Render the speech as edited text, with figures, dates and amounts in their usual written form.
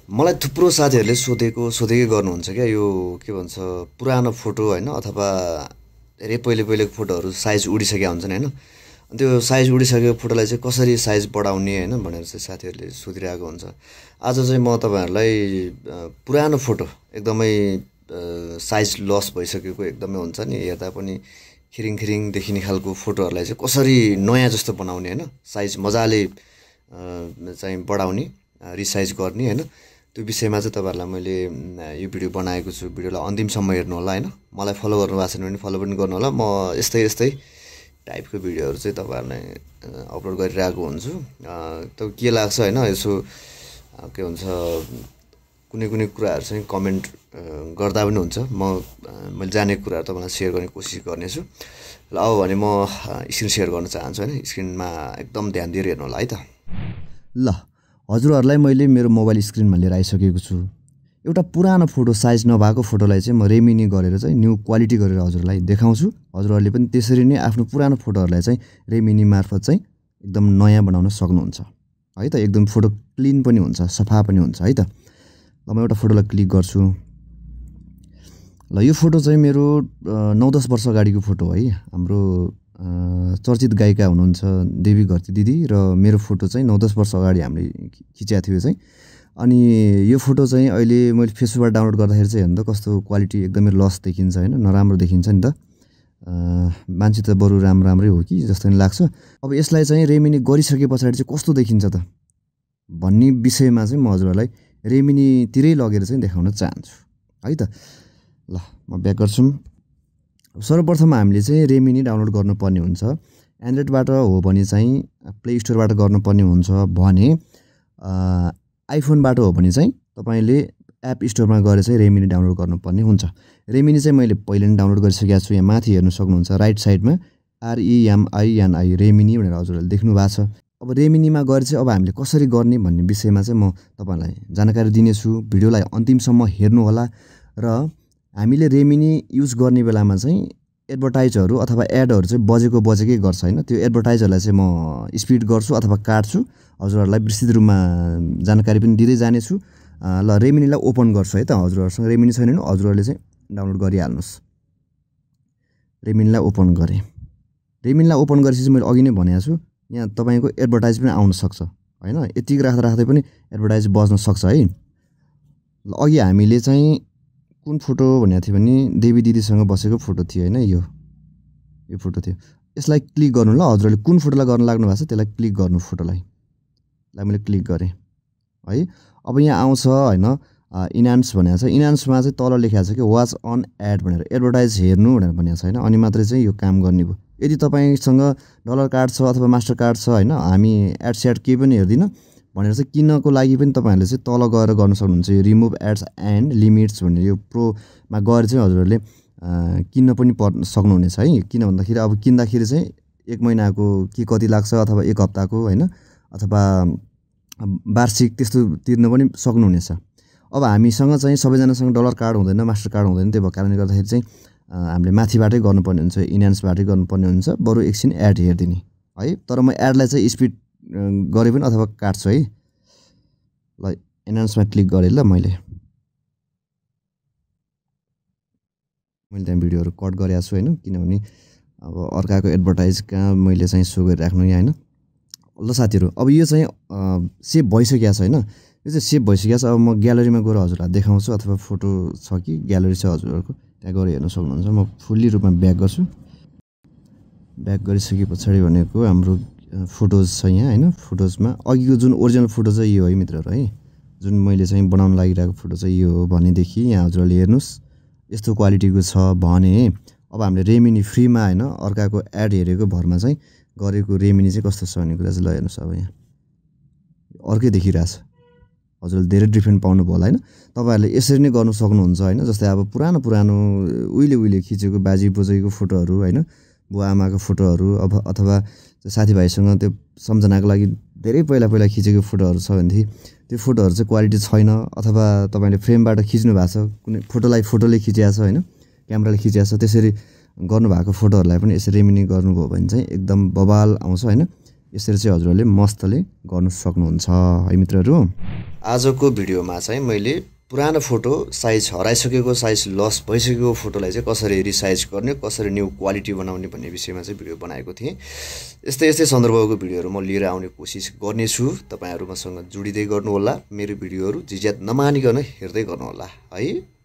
मलाई थुप्रो साथीहरूले सोधेकै गर्नुहुन्छ क्या यो के भन्छ पुरानो फोटो होइन अथवा धेरै पहिलेको फोटोहरू साइज उडिसकेका हुन्छन् होइन त्यो साइज उडिसकेको फोटोलाई चाहिँ कसरी साइज बढाउने होइन भनेर चाहिँ साथीहरूले सोधिरहेको हुन्छ। आज चाहिँ म तपाईँहरूलाई पुरानो फोटो एकदमै साइज लस भइसकेको एकदमै हुन्छ नि हेर्दा पनि खिरिङ देखिने खालको फोटोहरूलाई चाहिँ कसरी नयाँ जस्तो बनाउने होइन साइज मजाले चाहिँ बढाउने रिसाइज गर्ने होइन त्यो विषयमा चाहिँ तपाईँहरूलाई मैले यो भिडियो बनाएको छु। भिडियोलाई अन्तिमसम्म हेर्नु होला होइन। मलाई फलो गर्नु भएको छैन भने फलो पनि गर्नु होला। म यस्तै टाइपको भिडियोहरू चाहिँ तपाईँहरूलाई अपलोड गरिरहेको हुन्छु। त के लाग्छ होइन यसो के भन्छ कुनै कुराहरू चाहिँ कमेन्ट गर्दा पनि हुन्छ। मैले जानेको कुराहरू तपाईँलाई सेयर गर्ने कोसिस गर्नेछु। ल अब भने म स्क्रिन सेयर गर्न चाहन्छु होइन। स्क्रिनमा एकदम ध्यान दिएर हेर्नु होला है त। ल हजुरहरूलाई मैले मेरो मोबाइल स्क्रिनमा लिएर आइसकेको छु। एउटा पुरानो फोटो साइज नभएको फोटोलाई चाहिँ म रेमिनी गरेर चाहिँ न्यू क्वालिटी गरेर हजुरलाई देखाउँछु। हजुरहरूले पनि त्यसरी नै आफ्नो पुरानो फोटोहरूलाई चाहिँ रेमिनी मार्फत चाहिँ एकदम नयाँ बनाउन सक्नुहुन्छ है त। एकदम फोटो क्लिन पनि हुन्छ, सफा पनि हुन्छ है त। ल म एउटा फोटोलाई क्लिक गर्छु। ल यो फोटो चाहिँ मेरो 9-10 वर्ष अगाडिको फोटो है। हाम्रो चर्चित गायिका हुनुहुन्छ देवी घरती दिदी र मेरो फोटो चाहिँ 9-10 वर्ष अगाडि हामीले खिचेको थियो चाहिँ। अनि यो फोटो चाहिँ अहिले मैले फेसबुकबाट डाउनलोड गर्दाखेरि चाहिँ हेर्नु त कस्तो क्वालिटी एकदमै लस देखिन्छ होइन, नराम्रो देखिन्छ नि त। मान्छे त बरु राम्रै हो कि जस्तो नि लाग्छ। अब यसलाई चाहिँ रेमिनी गरिसके पछाडि चाहिँ कस्तो देखिन्छ त भन्ने विषयमा चाहिँ म हजुरहरूलाई रेमिनीतिरै लगेर चाहिँ देखाउन चाहन्छु है त। ल म ब्याक गर्छु। सर्वप्रथम हामीले चाहिँ रेमिनी डाउनलोड गर्नुपर्ने हुन्छ। एन्ड्रोइडबाट हो भने चाहिँ प्ले स्टोरबाट गर्नुपर्ने हुन्छ भने आइफोनबाट हो भने चाहिँ तपाईँले एप स्टोरमा गएर चाहिँ रेमिनी डाउनलोड गर्नुपर्ने हुन्छ। रेमिनी चाहिँ मैले पहिले नै डाउनलोड गरिसकेको छु। यहाँ माथि हेर्न सक्नुहुन्छ राइट साइडमा REMINI रेमिनी भनेर हजुरहरूले देख्नु भएको छ। अब रेमिनीमा गएर चाहिँ अब हामीले कसरी गर्ने भन्ने विषयमा चाहिँ म तपाईँलाई जानकारी दिनेछु। भिडियोलाई अन्तिमसम्म हेर्नु होला। र हामीले रेमिनी युज गर्ने बेलामा चाहिँ एडभर्टाइजहरू अथवा एडहरू चाहिँ बजेकै गर्छ होइन। त्यो एडभर्टाइजहरूलाई चाहिँ म स्पिड गर्छु अथवा काट्छु। हजुरहरूलाई विस्तृत रूपमा जानकारी पनि दिँदै जानेछु। ल रेमिनीलाई ओपन गर्छु है त। हजुरहरूसँग रेमिनी छैन भने हजुरहरूले चाहिँ डाउनलोड गरिहाल्नुहोस्। रेमिनीलाई ओपन गरेँ। रेमिनीलाई ओपन गरेपछि मैले अघि नै भनेको छु यहाँ तपाईँको एडभर्टाइज पनि आउन सक्छ होइन। यतिकै राख्दै पनि एडभर्टाइज बज्न सक्छ है। ल अघि हामीले चाहिँ कुन फोटो भनेको थियो भने देवी दिदीसँग बसेको फोटो थियो होइन। यो फोटो थियो। यसलाई क्लिक गर्नु ल। हजुरहरूले कुन फोटोलाई गर्न लाग्नु भएको छ त्यसलाई क्लिक गर्नु। फोटोलाई मैले क्लिक गरेँ है। अब यहाँ आउँछ होइन इन्हान्स भनेको छ। इन्हान्समा चाहिँ तल लेखेको छ कि वाच अन एड भनेर, एडभर्टाइज हेर्नु भनेर भनेको छ होइन। अनि मात्रै चाहिँ यो काम गर्ने भयो। यदि तपाईँसँग डलर कार्ड छ अथवा मास्टर कार्ड छ होइन, हामी एड स्याड केही पनि हेर्दिनँ भनेर चाहिँ किन्नको लागि पनि तपाईँहरूले चाहिँ तल गएर गर्न सक्नुहुन्छ। यो रिमुभ एड्स एन्ड लिमिट्स भन्ने यो प्रोमा गएर चाहिँ हजुरहरूले किन्न पनि सक्नुहुनेछ है। किन भन्दाखेरि अब किन्दाखेरि चाहिँ 1 महिनाको कि कति लाग्छ अथवा 1 हप्ताको होइन अथवा वार्षिक त्यस्तो तिर्न पनि सक्नुहुनेछ। अब हामीसँग चाहिँ सबैजनासँग डलर कार्ड हुँदैन, मास्टर कार्ड हुँदैन। त्यो भएको कारणले गर्दाखेरि चाहिँ हामीले माथिबाटै गर्नुपर्ने हुन्छ, इन्हान्सबाटै गर्नुपर्ने हुन्छ। बरु एकछिन एड हेरिदिने है। तर म एडलाई चाहिँ स्पिड गरे पनि अथवा काट्छु है। ल इन्हान्समा क्लिक गरेँ ल। मैले त्यहाँ भिडियोहरू कट गरेको छु होइन। किनभने अब अर्काको एडभर्टाइज कहाँ मैले चाहिँ सो गरिराख्नु यहाँ होइन। ल साथीहरू अब यो चाहिँ सेभ भइसकेको छ होइन। यो चाहिँ सेभ भइसकेको छ। अब म ग्यालरीमा गएर हजुरलाई देखाउँछु अथवा फोटो छ कि ग्यालरी छ हजुरहरूको त्यहाँ गएर हेर्न सक्नुहुन्छ। म फुल्ली रूपमा ब्याक गर्छु। ब्याक गरिसके पछाडि भनेको हाम्रो फोटोज छ यहाँ होइन। फोटोजमा अघिको जुन ओरिजिनल फोटो चाहिँ यो है मित्रहरू है। जुन मैले चाहिँ बनाउन लागिरहेको फोटो चाहिँ यो हो भनेदेखि यहाँ हजुरहरूले हेर्नुहोस् यस्तो क्वालिटीको छ भने अब हामीले रेमिनी फ्रीमा होइन अर्काको एड हेरेको भरमा चाहिँ गरेको रेमिनी चाहिँ कस्तो छ भन्ने कुरा चाहिँ ल हेर्नुहोस्। अब यहाँ अर्कै देखिरहेछ। हजुरले धेरै डिफ्रेन्ट पाउनुभयो होला होइन। तपाईँहरूले यसरी नै गर्नु सक्नुहुन्छ होइन। जस्तै अब पुरानो उहिले खिचेको बाजी बोजैको फोटोहरू होइन, बुवा आमाको फोटोहरू अब अथवा साथीभाइसँग त्यो सम्झनाको लागि धेरै पहिला खिचेको फोटोहरू छ भनेदेखि त्यो फोटोहरू चाहिँ क्वालिटी छैन अथवा तपाईँले फ्रेमबाट खिच्नु भएको छ, कुनै फोटोले खिचेको छ होइन, क्यामेराले खिचेको छ, त्यसरी गर्नुभएको फोटोहरूलाई पनि यसरी रेमिनी गर्नुभयो भने चाहिँ एकदम बवाल आउँछ होइन। यसरी चाहिँ हजुरहरूले मस्तले गर्नु सक्नुहुन्छ है मित्रहरू। आजको भिडियोमा चाहिँ मैले पुरानो फोटो साइज हराइसकेको साइज लस भइसकेको फोटोलाई चाहिँ कसरी रिसाइज गर्ने कसरी न्यू क्वालिटी बनाउने भन्ने विषयमा चाहिँ भिडियो बनाएको थिएँ। यस्तै सन्दर्भको भिडियोहरू म लिएर आउने कोसिस गर्नेछु। तपाईँहरू मसँग जोडिँदै गर्नुहोला, मेरो भिडियोहरू झिझ्यात नमानिकन हेर्दै गर्नुहोला है।